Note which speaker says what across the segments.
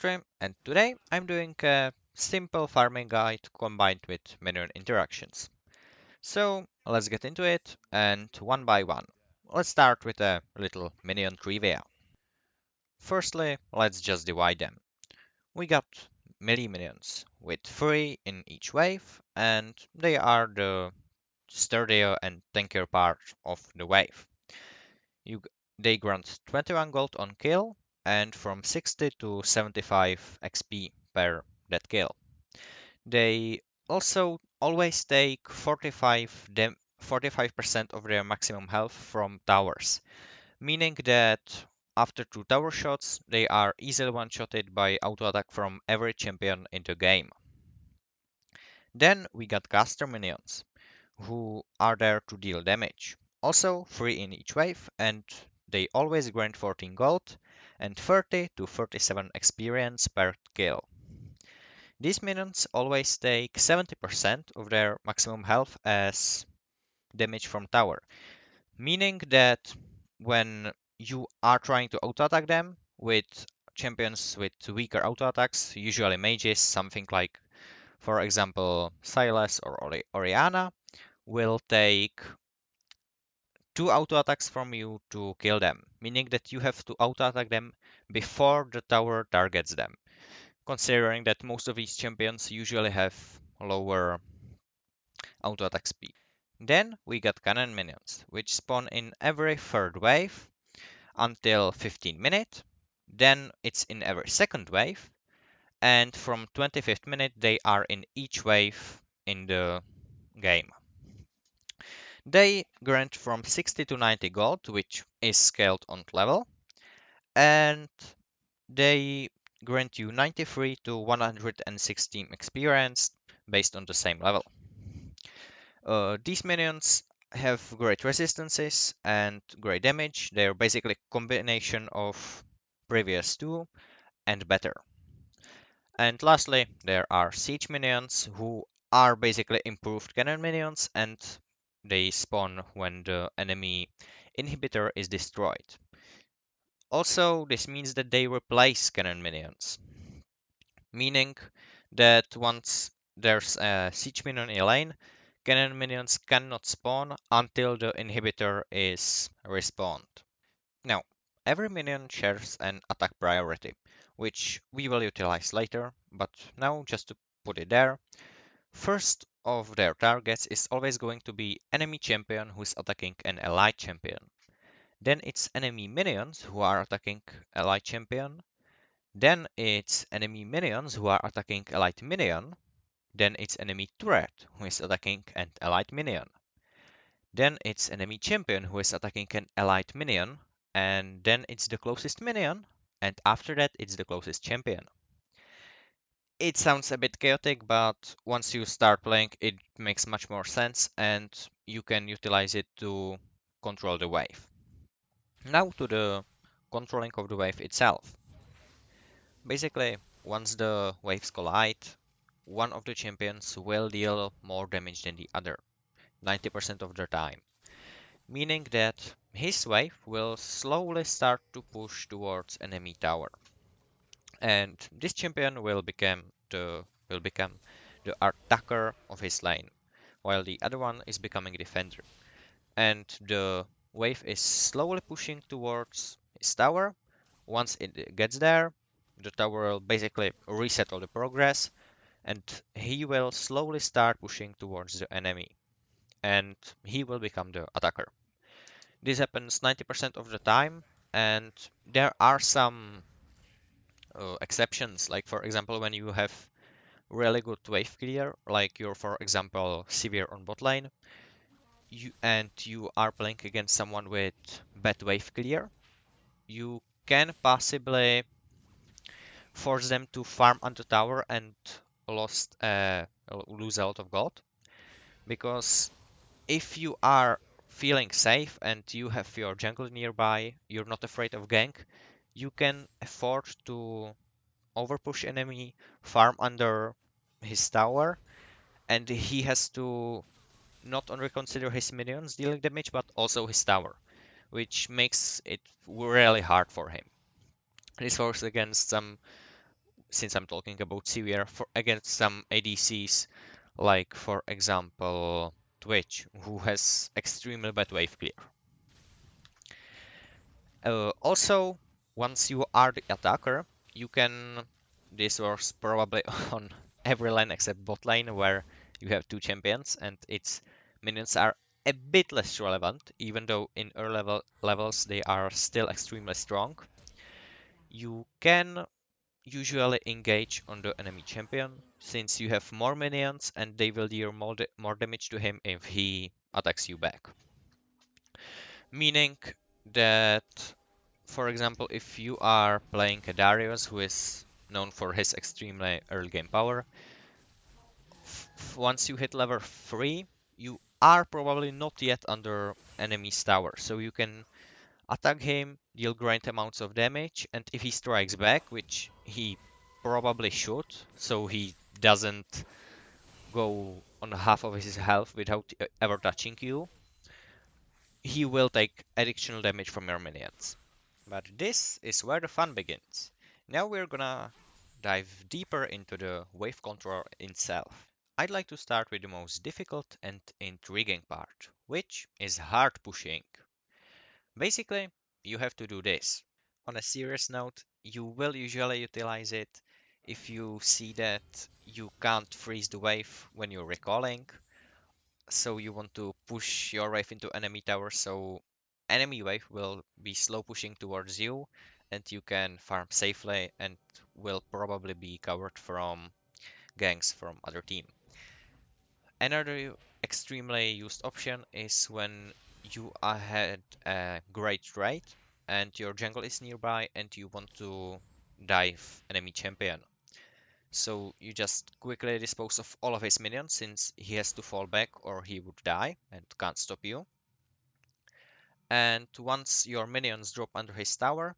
Speaker 1: Dimitri, and today I'm doing a simple farming guide combined with minion interactions. So let's get into it, and one by one. Let's start with a little minion trivia. Firstly, let's just divide them. We got melee minions with 3 in each wave, and they are the sturdier and tankier part of the wave. You, they grant 21 gold on kill and from 60 to 75 XP per that kill. They also always take 45% of their maximum health from towers, meaning that after 2 tower shots, they are easily one-shotted by auto attack from every champion in the game. Then we got caster minions, who are there to deal damage. Also 3 in each wave, and they always grant 14 gold and 30 to 37 experience per kill. These minions always take 70% of their maximum health as damage from tower, meaning that when you are trying to auto-attack them with champions with weaker auto-attacks, usually mages, something like, for example, Sylas or Oriana, will take 2 auto attacks from you to kill them, meaning that you have to auto attack them before the tower targets them, considering that most of these champions usually have lower auto attack speed. Then we got cannon minions, which spawn in every third wave until 15 minutes. Then it's in every second wave, and from 25th minute they are in each wave in the game. They grant from 60 to 90 gold, which is scaled on level, and they grant you 93 to 116 experience based on the same level. These minions have great resistances and great damage. They're basically a combination of previous two and better. And lastly, there are siege minions who are basically improved cannon minions, and they spawn when the enemy inhibitor is destroyed. Also, this means that they replace cannon minions, meaning that once there's a siege minion in a lane, cannon minions cannot spawn until the inhibitor is respawned. Now, every minion shares an attack priority, which we will utilize later, but now just to put it there, first of their targets is always going to be enemy champion who is attacking an allied champion. Then it's enemy minions who are attacking allied champion. Then it's enemy minions who are attacking allied minion. Then it's enemy turret who is attacking an allied minion. Then it's enemy champion who is attacking an allied minion. And then it's the closest minion. And after that, it's the closest champion. It sounds a bit chaotic, but once you start playing, it makes much more sense and you can utilize it to control the wave. Now to the controlling of the wave itself. Basically, once the waves collide, one of the champions will deal more damage than the other, 90% of the time, meaning that his wave will slowly start to push towards enemy tower. And this champion will become the attacker of his lane, while the other one is becoming defender. And the wave is slowly pushing towards his tower. Once it gets there, the tower will basically reset all the progress, and he will slowly start pushing towards the enemy, and he will become the attacker. This happens 90% of the time, and there are some exceptions, like for example when you have really good wave clear, like you're for example severe on bot lane, you are playing against someone with bad wave clear, you can possibly force them to farm on the tower and lose a lot of gold. Because if you are feeling safe and you have your jungle nearby, you're not afraid of gank, you can afford to overpush enemy, farm under his tower, and he has to not only consider his minions dealing damage, but also his tower, which makes it really hard for him. This works against some since I'm talking about severe, for against some ADCs, like for example Twitch, who has extremely bad wave clear. Also, once you are the attacker, you can. This works probably on every lane except bot lane, where you have two champions and its minions are a bit less relevant, even though in early levels they are still extremely strong. You can usually engage on the enemy champion, since you have more minions and they will deal more damage to him if he attacks you back. Meaning that, for example, if you are playing a Darius who is known for his extremely early game power, once you hit level 3, you are probably not yet under enemy's tower, so you can attack him, deal great amounts of damage, and if he strikes back, which he probably should, so he doesn't go on half of his health without ever touching you, he will take additional damage from your minions. But this is where the fun begins. Now we're gonna dive deeper into the wave control itself. I'd like to start with the most difficult and intriguing part, which is hard pushing. Basically, you have to do this. On a serious note, you will usually utilize it if you see that you can't freeze the wave when you're recalling, so you want to push your wave into enemy tower, so enemy wave will be slow pushing towards you and you can farm safely and will probably be covered from ganks from other team. Another extremely used option is when you had a great trade and your jungle is nearby and you want to dive enemy champion. So you just quickly dispose of all of his minions since he has to fall back or he would die and can't stop you. And once your minions drop under his tower,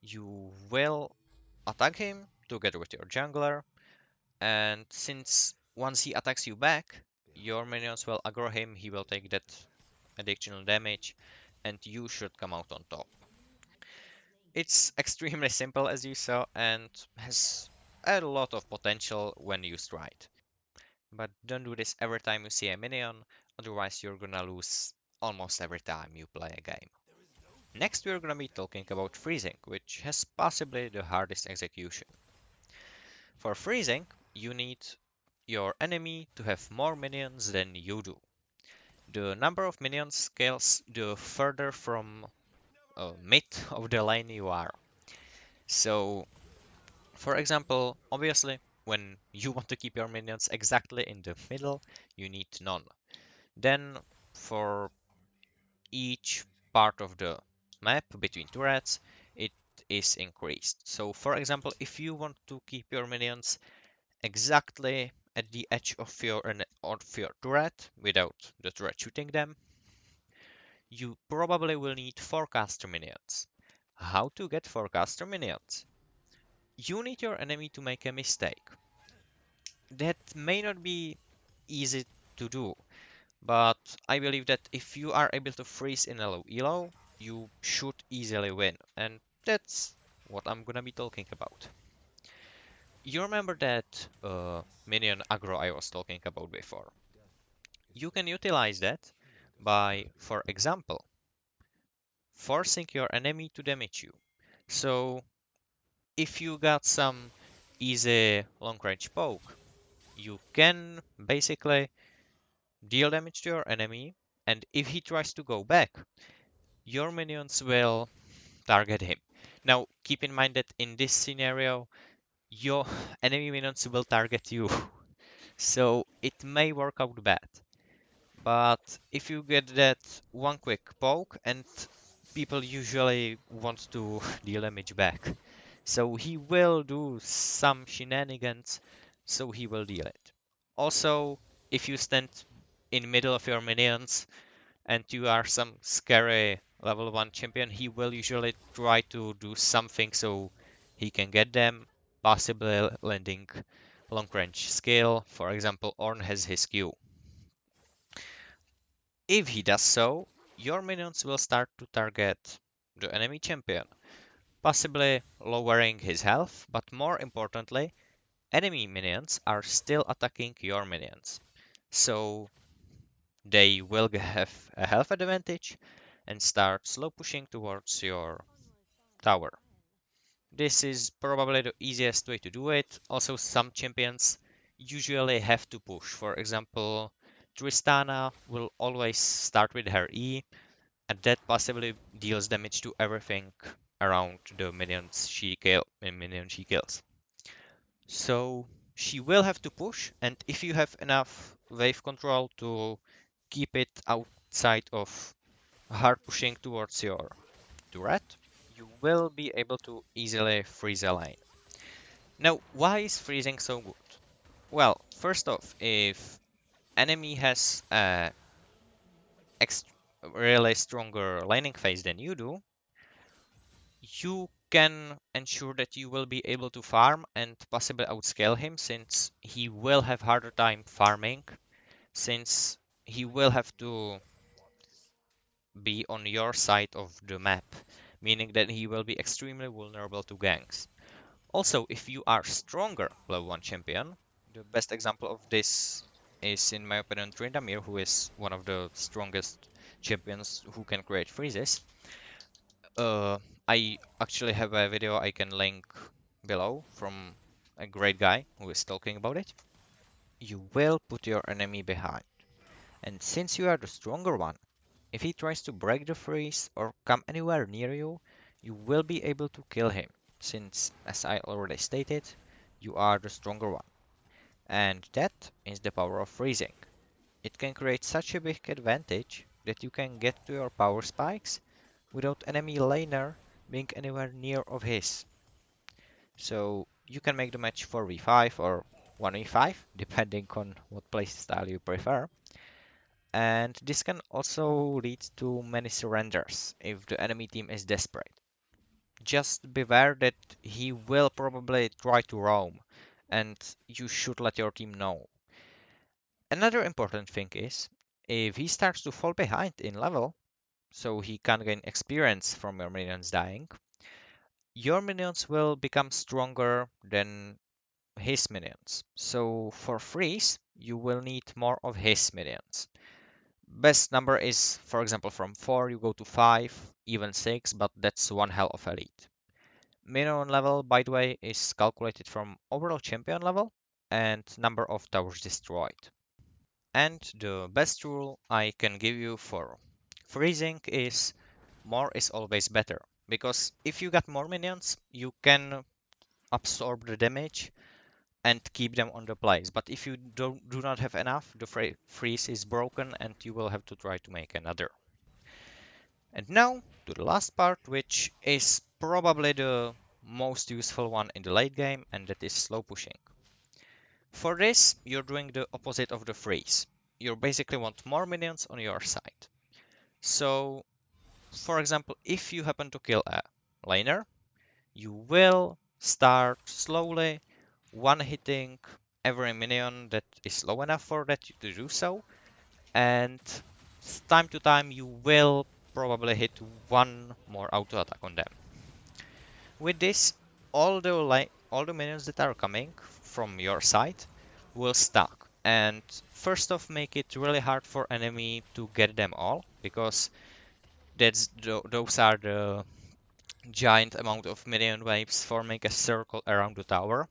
Speaker 1: you will attack him together with your jungler. And since once he attacks you back, your minions will aggro him, he will take that additional damage, and you should come out on top. It's extremely simple as you saw and has a lot of potential when used right. But don't do this every time you see a minion, otherwise you're gonna lose almost every time you play a game. Next we're gonna be talking about freezing, which has possibly the hardest execution. For freezing, you need your enemy to have more minions than you do. The number of minions scales the further from mid of the lane you are. So, for example, obviously, when you want to keep your minions exactly in the middle, you need none. Then, for each part of the map between turrets, it is increased. So, for example, if you want to keep your minions exactly at the edge of your turret without the turret shooting them, you probably will need forecaster minions. How to get forecaster minions? You need your enemy to make a mistake. That may not be easy to do, but I believe that if you are able to freeze in a low elo, you should easily win, and that's what I'm gonna be talking about. You remember that Minion Aggro I was talking about before? You can utilize that by, for example, forcing your enemy to damage you. So if you got some easy long range poke, you can basically deal damage to your enemy, and if he tries to go back, your minions will target him. Now, keep in mind that in this scenario, your enemy minions will target you, so it may work out bad. But if you get that one quick poke, and people usually want to deal damage back, so he will do some shenanigans, so he will deal it. Also, if you stand in middle of your minions and you are some scary level 1 champion, he will usually try to do something so he can get them, possibly landing long range skill. For example, Ornn has his Q. If he does so, your minions will start to target the enemy champion. possibly lowering his health, but more importantly, enemy minions are still attacking your minions. So they will have a health advantage and start slow pushing towards your tower. This is probably the easiest way to do it. Also, some champions usually have to push. For example, Tristana will always start with her E, and that possibly deals damage to everything around the minion she kills. So she will have to push, and if you have enough wave control to keep it outside of hard pushing towards your turret, you will be able to easily freeze a lane. Now, why is freezing so good? Well, first off, if enemy has a really stronger laning phase than you do, you can ensure that you will be able to farm and possibly outscale him, since he will have harder time farming, since he will have to be on your side of the map, meaning that he will be extremely vulnerable to ganks. Also, if you are stronger level 1 champion, the best example of this is, in my opinion, Tryndamere, who is one of the strongest champions who can create freezes. Uh, I actually have a video I can link below from a great guy who is talking about it. You will put your enemy behind, and since you are the stronger one, if he tries to break the freeze or come anywhere near you, you will be able to kill him, since, as I already stated, you are the stronger one. And that is the power of freezing. It can create such a big advantage that you can get to your power spikes without enemy laner being anywhere near of his. So you can make the match 4v5 or 1v5, depending on what playstyle you prefer. And this can also lead to many surrenders if the enemy team is desperate. Just beware that he will probably try to roam, and you should let your team know. Another important thing is, if he starts to fall behind in level, so he can't gain experience from your minions dying, your minions will become stronger than his minions. So for freeze, you will need more of his minions. Best number is, for example, from 4 you go to 5, even 6, but that's one hell of a lead. Minimum level, by the way, is calculated from overall champion level and number of towers destroyed. And the best rule I can give you for freezing is more is always better. Because if you got more minions, you can absorb the damage and keep them on the place. But if you do not have enough, the freeze is broken and you will have to try to make another. And now to the last part, which is probably the most useful one in the late game, and that is slow pushing. For this, you're doing the opposite of the freeze. You basically want more minions on your side. So, for example, if you happen to kill a laner, you will start slowly one-hitting every minion that is low enough for that to do so, and time to time you will probably hit one more auto attack on them. With this, all the minions that are coming from your side will stack. And first off, make it really hard for enemy to get them all, because those are the giant amount of minion waves forming a circle around the tower.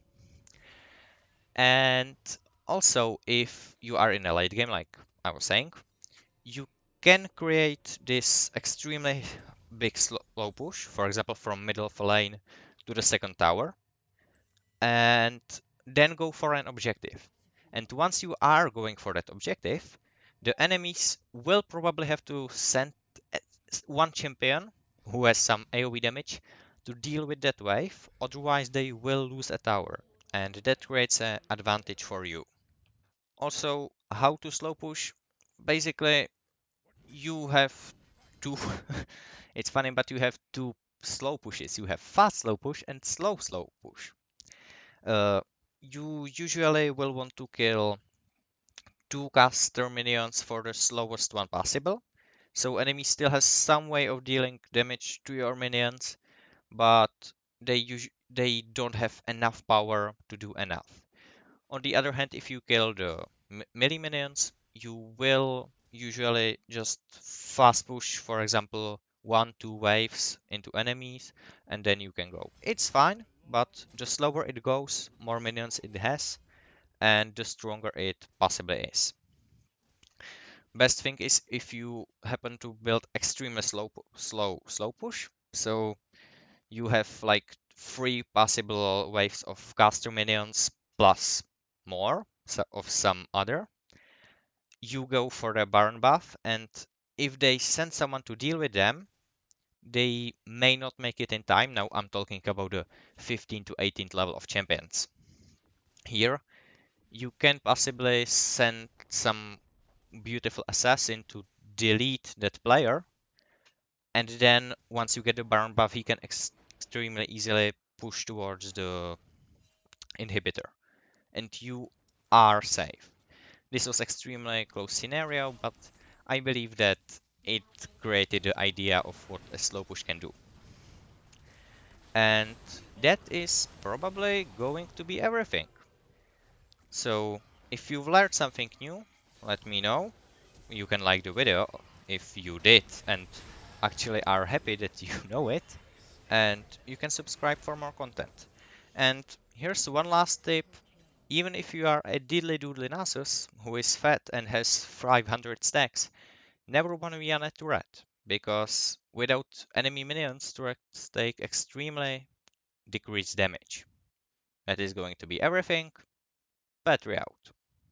Speaker 1: And also, if you are in a late game, like I was saying, you can create this extremely big slow push, for example, from middle of a lane to the second tower, and then go for an objective. And once you are going for that objective, the enemies will probably have to send one champion who has some AoE damage to deal with that wave, otherwise they will lose a tower, and that creates an advantage for you. Also, how to slow push? Basically, you have two. It's funny, but you have two slow pushes. You have fast slow push and slow push. Uh, you usually will want to kill two caster minions for the slowest one possible. So enemy still has some way of dealing damage to your minions, but they don't have enough power to do enough. On the other hand, if you kill the melee minions, you will usually just fast push, for example, 1, 2 waves into enemies, and then you can go. It's fine, but the slower it goes, more minions it has, and the stronger it possibly is. Best thing is if you happen to build extremely slow push. So you have like 3 possible waves of caster minions plus more of some other. You go for the Baron buff, and if they send someone to deal with them, they may not make it in time. Now I'm talking about the 15th to 18th level of champions. Here, you can possibly send some beautiful assassin to delete that player, and then once you get the Baron buff, he can extremely easily push towards the inhibitor, and you are safe. This was extremely close scenario, but I believe that it created the idea of what a slow push can do. And that is probably going to be everything. So if you've learned something new, let me know. You can like the video if you did and actually are happy that you know it. And you can subscribe for more content. And here's one last tip. Even if you are a diddly doodly Nasus who is fat and has 500 stacks, never want to be on a turret, because without enemy minions, turrets take extremely decreased damage. That is going to be everything. Battery out.